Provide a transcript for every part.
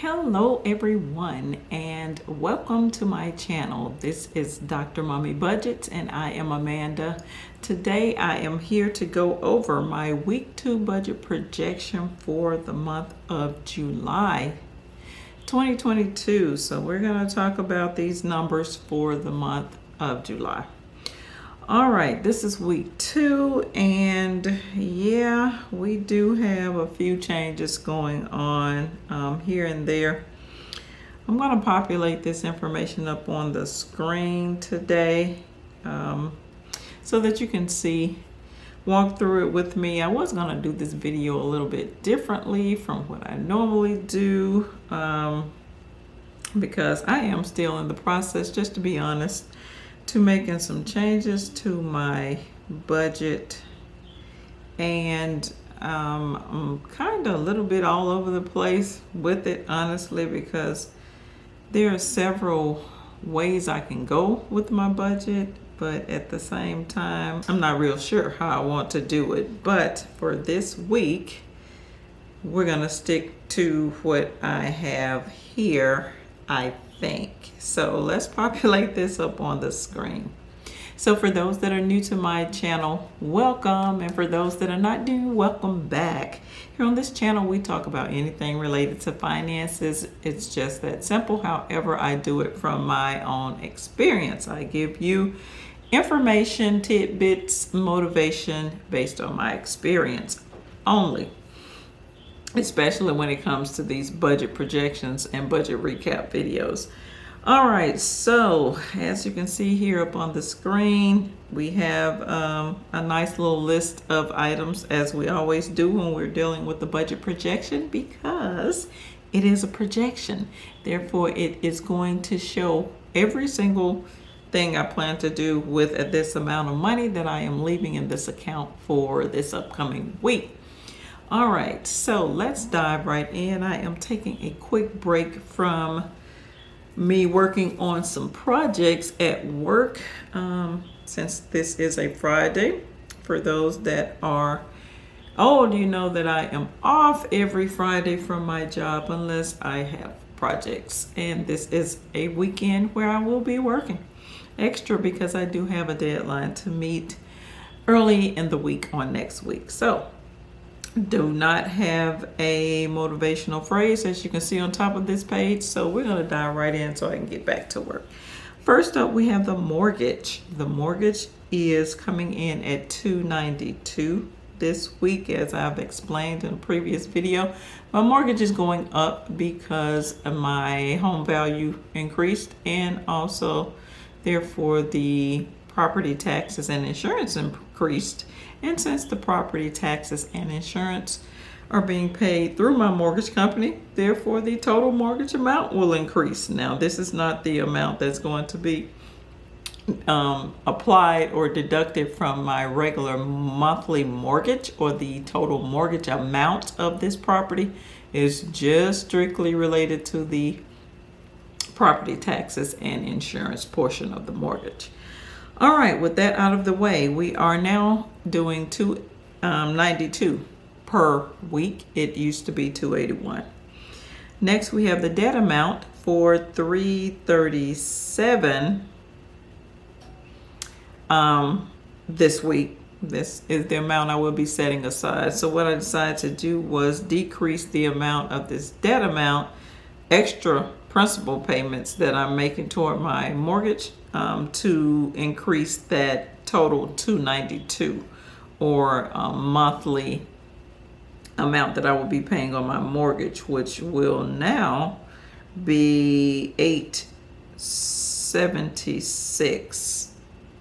Hello everyone and welcome to my channel. This is Dr. Mommy Budgets and I am Amanda. Today I am here to go over my week 2 budget projection for the month of July 2022. So we're going to talk about these numbers for the month of July. All right, this is week 2 and yeah, we do have a few changes going on here and there. I'm going to populate this information up on the screen today so that you can walk through it with me. I was going to do this video a little bit differently from what I normally do because I am still in the process, just to be honest, to making some changes to my budget, and I'm kind of a little bit all over the place with it, honestly, because there are several ways I can go with my budget, but at the same time I'm not real sure how I want to do it. But for this week we're gonna stick to what I have here, I think. So let's populate this up on the screen. So for those that are new to my channel, welcome, and for those that are not new, welcome back. Here on this channel we talk about anything related to finances. It's just that simple. However, I do it from my own experience. I give you information, tidbits, motivation based on my experience only, especially when it comes to these budget projections and budget recap videos. All right, so as you can see here up on the screen, we have a nice little list of items, as we always do when we're dealing with the budget projection, because it is a projection. Therefore, it is going to show every single thing I plan to do with this amount of money that I am leaving in this account for this upcoming week. All right, so let's dive right in. I am taking a quick break from me working on some projects at work since this is a Friday. For those that are old, you know that I am off every Friday from my job unless I have projects, and this is a weekend where I will be working extra because I do have a deadline to meet early in the week on next week. So do not have a motivational phrase, as you can see on top of this page. So we're going to dive right in so I can get back to work. First up, we have the mortgage. The mortgage is coming in at $292 this week, as I've explained in a previous video. My mortgage is going up because my home value increased, and also therefore the property taxes and insurance increased. And since the property taxes and insurance are being paid through my mortgage company, therefore the total mortgage amount will increase. Now, this is not the amount that's going to be applied or deducted from my regular monthly mortgage, or the total mortgage amount of this property is just strictly related to the property taxes and insurance portion of the mortgage. All right, with that out of the way, we are now doing $292 per week. It used to be $281. Next, we have the debt amount for $337 this week. This is the amount I will be setting aside. So what I decided to do was decrease the amount of this debt amount, extra principal payments that I'm making toward my mortgage, to increase that total $292, or monthly amount that I will be paying on my mortgage, which will now be $876.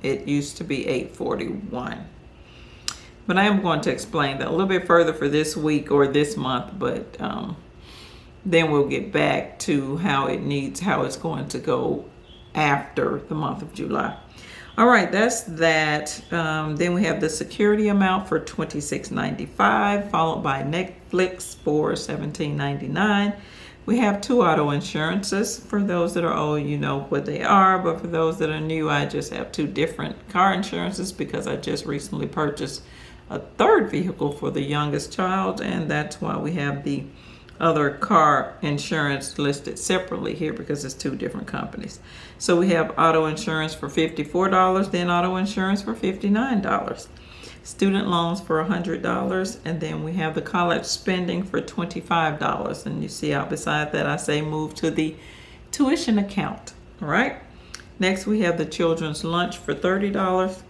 It used to be $841. But I am going to explain that a little bit further for this week or this month, but then we'll get back to how it's going to go after the month of July. All right, that's that. Then we have the security amount for $26.95, followed by Netflix for $17.99. We have 2 auto insurances. For those that are old, you know what they are, but for those that are new, I just have 2 different car insurances because I just recently purchased a 3rd vehicle for the youngest child, and that's why we have the other car insurance listed separately here because it's two different companies. So we have auto insurance for $54, then auto insurance for $59. Student loans for $100, and then we have the college spending for $25. And you see out beside that I say move to the tuition account. All right. Next we have the children's lunch for $30,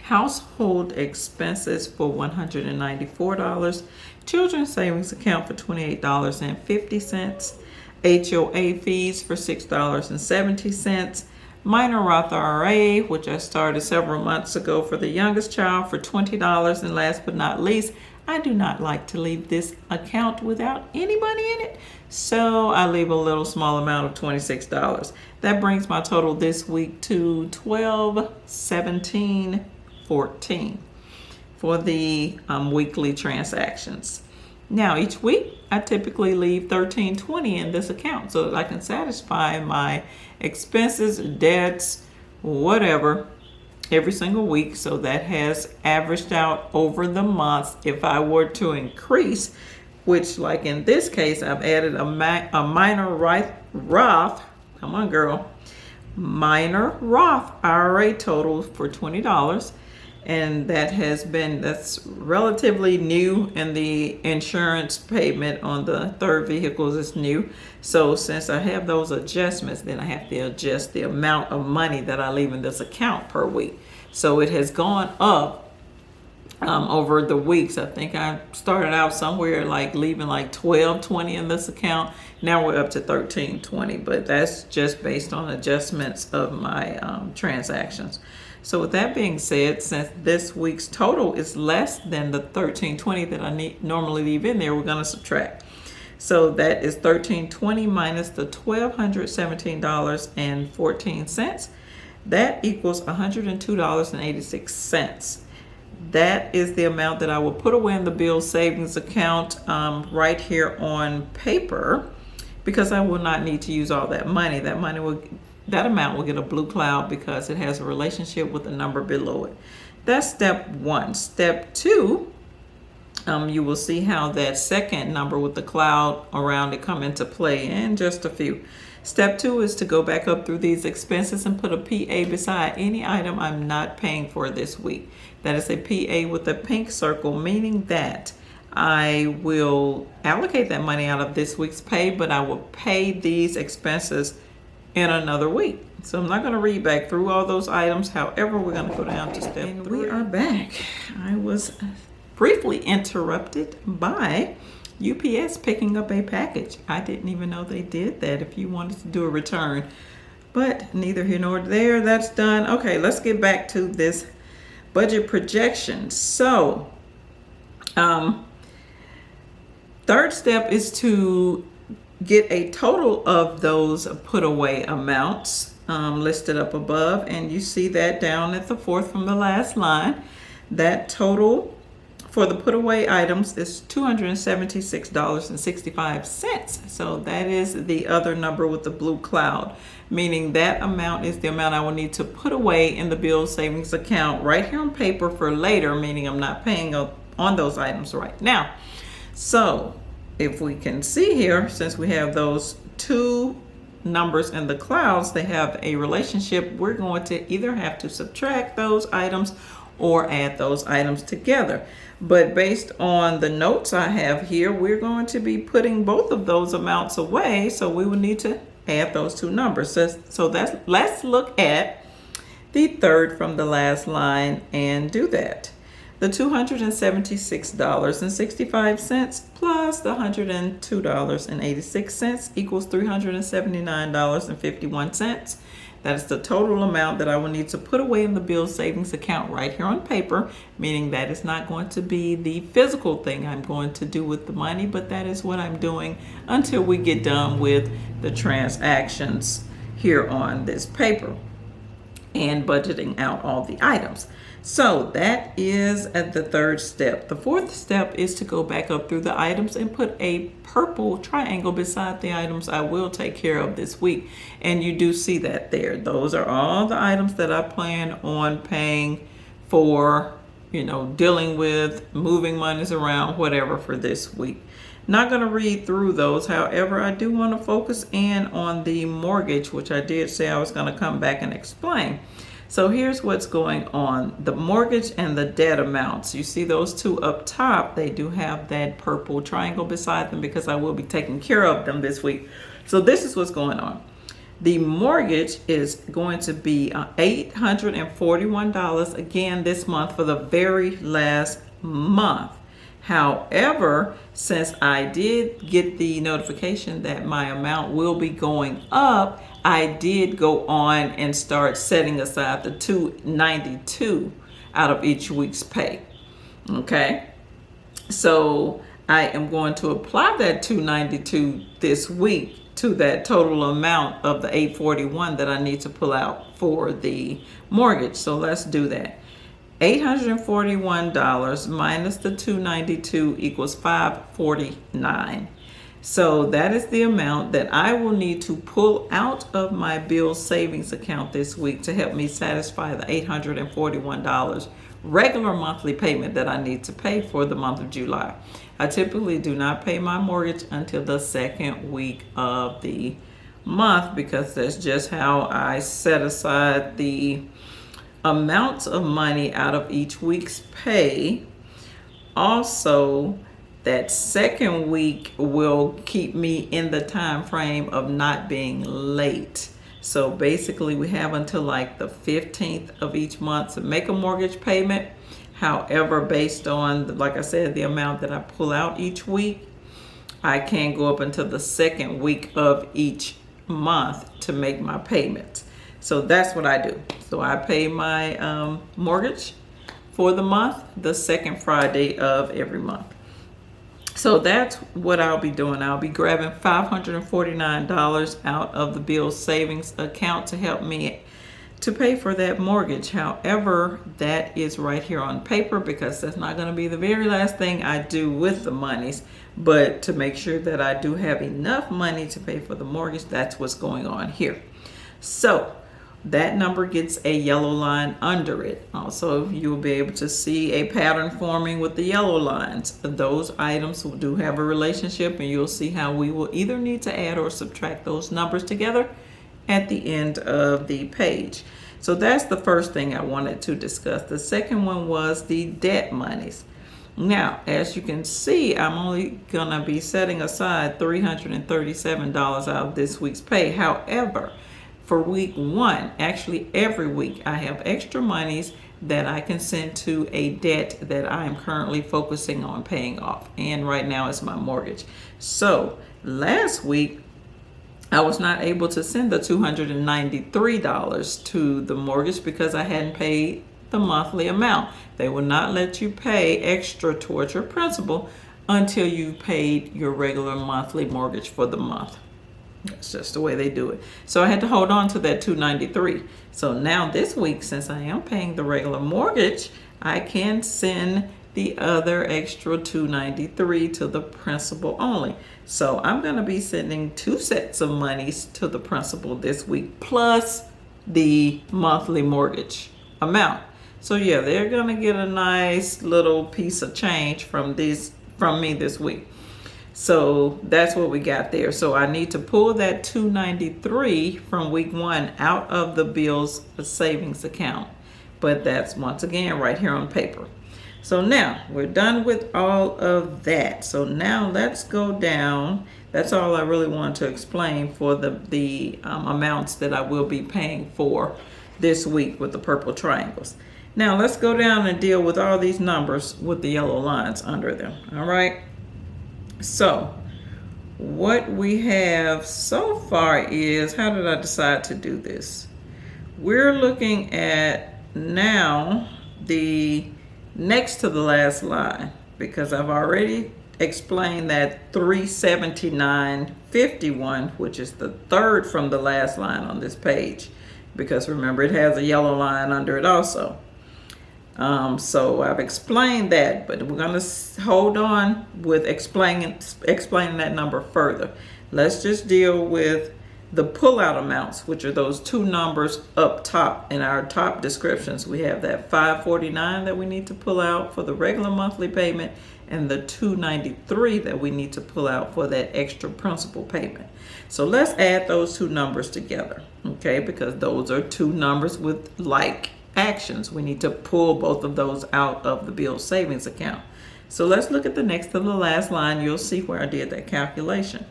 household expenses for $194, children's savings account for $28.50, HOA fees for $6.70, minor Roth IRA, which I started several months ago for the youngest child for $20, and last but not least, I do not like to leave this account without any money in it, so I leave a little small amount of $26. That brings my total this week to $12.17.14 for the weekly transactions. Now each week I typically leave $13.20 in this account so that I can satisfy my expenses, debts, whatever, every single week. So that has averaged out over the months. If I were to increase, which like in this case, I've added a minor Roth, come on girl, minor Roth IRA total for $20. And that's relatively new, and the insurance payment on the third vehicles is new. So since I have those adjustments, then I have to adjust the amount of money that I leave in this account per week. So it has gone up over the weeks. I think I started out somewhere like leaving like $12.20 in this account. Now we're up to $13.20, but that's just based on adjustments of my transactions. So with that being said, since this week's total is less than the $13.20 that I normally leave in there, we're going to subtract. So that is $13.20 minus the $1,217.14. That equals $102.86. That is the amount that I will put away in the bill savings account right here on paper, because I will not need to use all that money. That amount will get a blue cloud because it has a relationship with the number below it. That's step one. Step two, you will see how that second number with the cloud around it come into play in just a few. Step two is to go back up through these expenses and put a PA beside any item I'm not paying for this week. That is a PA with a pink circle, meaning that I will allocate that money out of this week's pay, but I will pay these expenses in another week. So I'm not going to read back through all those items. However, we're going to go down to step and 3. We are back. I was briefly interrupted by UPS picking up a package. I didn't even know they did that if you wanted to do a return, but neither here nor there. That's done. Okay, let's get back to this budget projection. So third step is to get a total of those put away amounts listed up above, and you see that down at the fourth from the last line. That total for the put away items is $276.65. So that is the other number with the blue cloud, meaning that amount is the amount I will need to put away in the bill savings account right here on paper for later, meaning I'm not paying on those items right now. So if we can see here, since we have those two numbers in the clouds, they have a relationship. We're going to either have to subtract those items or add those items together. But based on the notes I have here, we're going to be putting both of those amounts away. So we will need to add those two numbers. So let's look at the third from the last line and do that. The $276.65 plus the $102.86 equals $379.51. That is the total amount that I will need to put away in the bill savings account right here on paper, meaning that is not going to be the physical thing I'm going to do with the money, but that is what I'm doing until we get done with the transactions here on this paper and budgeting out all the items. So that is at the third step. The fourth step is to go back up through the items and put a purple triangle beside the items I will take care of this week. And you do see that there. Those are all the items that I plan on paying for, dealing with, moving monies around, whatever for this week. Not going to read through those. However, I do want to focus in on the mortgage, which I did say I was going to come back and explain. So here's what's going on. The mortgage and the debt amounts. You see those two up top, they do have that purple triangle beside them because I will be taking care of them this week. So this is what's going on. The mortgage is going to be $841 again this month for the very last month. However, since I did get the notification that my amount will be going up, I did go on and start setting aside the $292 out of each week's pay. Okay, so I am going to apply that $292 this week to that total amount of the $841 that I need to pull out for the mortgage. So let's do that. $841 minus the $292 equals $549. So that is the amount that I will need to pull out of my bill savings account this week to help me satisfy the $841 regular monthly payment that I need to pay for the month of July. I typically do not pay my mortgage until the second week of the month because that's just how I set aside the amounts of money out of each week's pay. Also, that second week will keep me in the time frame of not being late. So basically we have until like the 15th of each month to make a mortgage payment. However, based on, like I said, the amount that I pull out each week, I can go up until the second week of each month to make my payments. So that's what I do. So I pay my mortgage for the month, the second Friday of every month. So that's what I'll be doing. I'll be grabbing $549 out of the bill savings account to help me to pay for that mortgage. However, that is right here on paper because that's not going to be the very last thing I do with the monies. But to make sure that I do have enough money to pay for the mortgage, that's what's going on here. So that number gets a yellow line under it. Also, you'll be able to see a pattern forming with the yellow lines. Those items do have a relationship, and you'll see how we will either need to add or subtract those numbers together at the end of the page. So that's the first thing I wanted to discuss. The second one was the debt monies. Now, as you can see, I'm only gonna be setting aside $337 out of this week's pay. However, for week one, actually every week, I have extra monies that I can send to a debt that I am currently focusing on paying off. And right now it's my mortgage. So last week, I was not able to send the $293 to the mortgage because I hadn't paid the monthly amount. They will not let you pay extra towards your principal until you've paid your regular monthly mortgage for the month. That's just the way they do it. So I had to hold on to that $293. So now this week, since I am paying the regular mortgage, I can send the other extra $293 to the principal only. So I'm going to be sending 2 sets of monies to the principal this week, plus the monthly mortgage amount. So yeah, they're going to get a nice little piece of change from me this week. So that's what we got there. So I need to pull that $293 from week one out of the bills savings account. But that's once again right here on paper. So now we're done with all of that. So now let's go down. That's all I really wanted to explain for the amounts that I will be paying for this week with the purple triangles. Now let's go down and deal with all these numbers with the yellow lines under them. All right. So what we have so far is, how did I decide to do this? We're looking at now the next to the last line, because I've already explained that 379.51, which is the third from the last line on this page, because remember it has a yellow line under it also. So I've explained that, but we're going to hold on with explaining that number further. Let's just deal with the pullout amounts, which are those 2 numbers up top in our top descriptions. We have that $549 that we need to pull out for the regular monthly payment and the $293 that we need to pull out for that extra principal payment. So let's add those two numbers together, okay? Because those are two numbers with like actions. We need to pull both of those out of the bill savings account. So let's look at the next to the last line. You'll see where I did that calculation.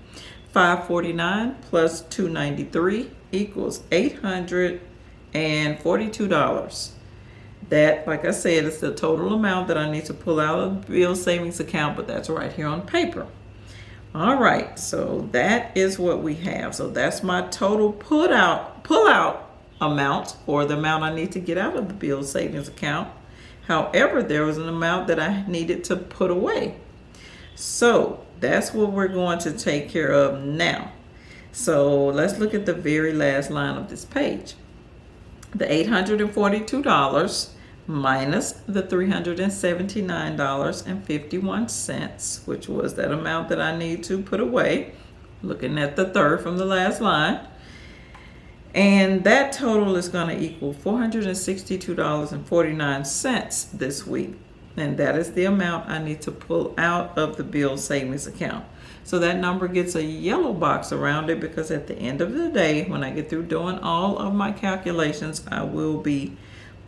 549 plus 293 equals $842. That, like I said, is the total amount that I need to pull out of the bill savings account, but that's right here on paper. All right, so that is what we have. So that's my total pull out amount, or the amount I need to get out of the bill savings account. However, there was an amount that I needed to put away. So that's what we're going to take care of now. So let's look at the very last line of this page. The $842 minus the $379.51, which was that amount that I need to put away. Looking at the third from the last line. And that total is going to equal $462.49 this week. And that is the amount I need to pull out of the bill savings account. So that number gets a yellow box around it, because at the end of the day, when I get through doing all of my calculations, I will be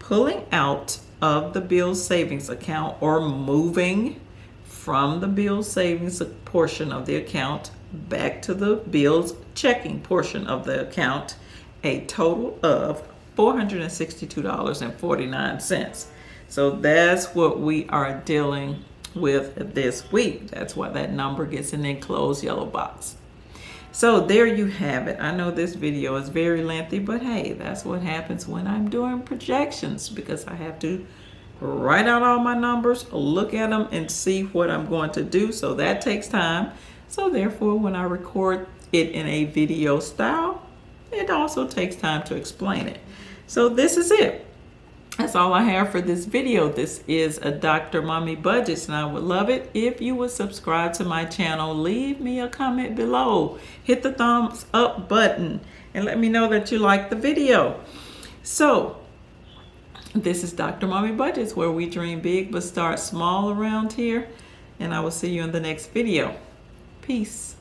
pulling out of the bill savings account, or moving from the bill savings portion of the account back to the bills checking portion of the account, a total of $462.49. So that's what we are dealing with this week. That's why that number gets an enclosed yellow box. So there you have it. I know this video is very lengthy, but hey, that's what happens when I'm doing projections, because I have to write out all my numbers, look at them, and see what I'm going to do. So that takes time. So therefore, when I record it in a video style, it also takes time to explain it. So this is it. That's all I have for this video. This is a Dr. Mommy Budgets, and I would love it if you would subscribe to my channel. Leave me a comment below. Hit the thumbs up button and let me know that you like the video. So this is Dr. Mommy Budgets, where we dream big but start small around here. And I will see you in the next video. Peace.